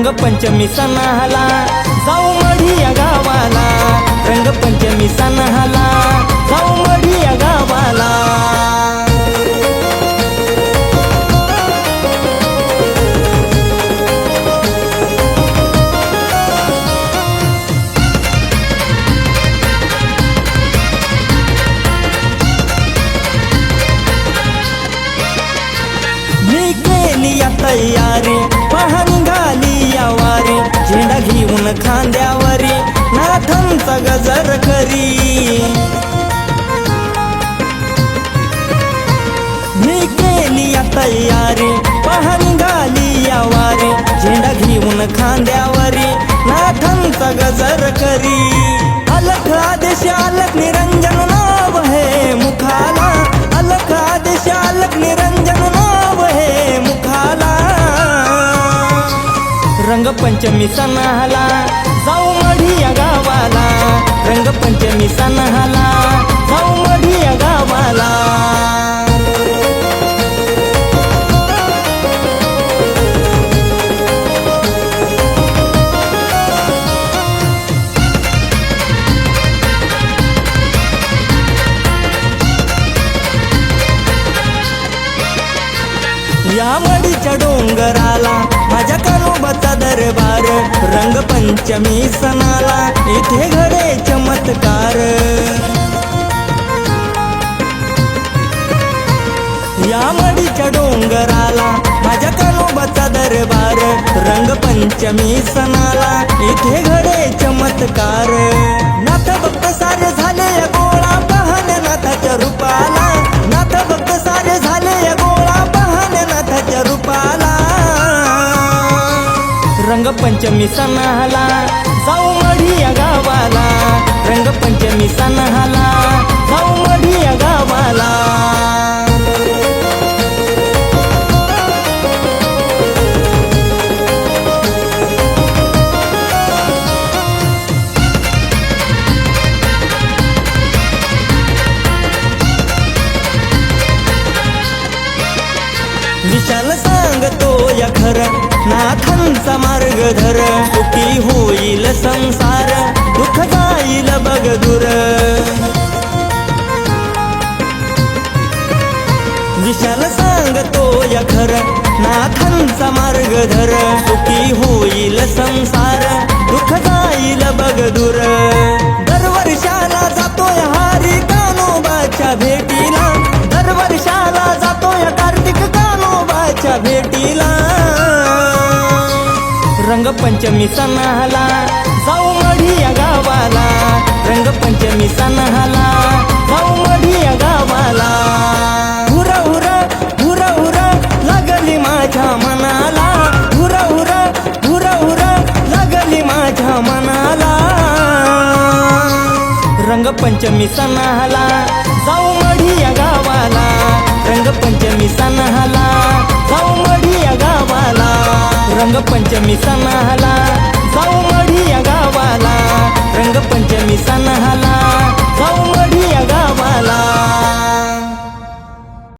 रंगपंचमी सणाला जाऊ मढी या गावाला, रंगपंचमी सणाला जाऊ मढी या गावाला। मी केली या तयारी पहा निघाली या वारी, झेंडा घेऊन खांद्यावरी नाथांचा गजर करी। मी केली या तयारी पहा निघाली या वारी, झेंडा घेऊन खांद्यावरी नाथांचा गजर करी। अलख आदेश अलख निरंजन नाव है मुखाला, अलख आदेश अलख निरंजन नाव है मुखाला। रंगपंचमी सणाला जाऊ मढी या गावाला, रंगपंचमी सणाला जाऊ मढी या गावाला। या मढीच्या डोंगराला माझ्या कान्होबाचा दरबार, रंगपंचमी सणाला इथे घडे चमत्कार। या मढीच्या डोंगराला माझ्या कान्होबाचा दरबार, रंगपंचमी सणाला इथे घडे चमत्कार। नाथ भक्त सारे झाले या गोळा पाहण्या नाथाच्या रूपाला, नाथ भक्त सारे झाले या गोळा पाहण्या नाथाच्या रूपाला। रंगपंचमी सणाला जाऊ मढी या गावाला, रंगपंचमी सणाला जाऊ मढी या गावाला। विशाल सांगतो या खरं नाथांचा मार्ग धर, सुखी होईल संसार दुःख जाईल बघ दूर। विशाल सांगतो या खरं नाथांचा मार्ग धर, सुखी होईल संसार दुःख जाईल बघ दूर। दरवर्षाला जातोय हारी कान्होबाच्या भेटीला, दरवर्षाला जातोय कार्तिक कान्होबाच्या भेटीला। रंगपंचमी सणाला जाऊ मढी या गावाला, रंगपंचमी सणाला जाऊ मढी या गावाला। हुरा हुरा हुरा हुरा लागली माझ्या मनाला, हुरा हुरा हुरा हुरा लागली माझ्या मनाला। रंगपंचमी सणाला जाऊ मढी या गावाला, रंगपंचमी सणाला जाऊ मढी या गावाला, रंगपंचमी सणाला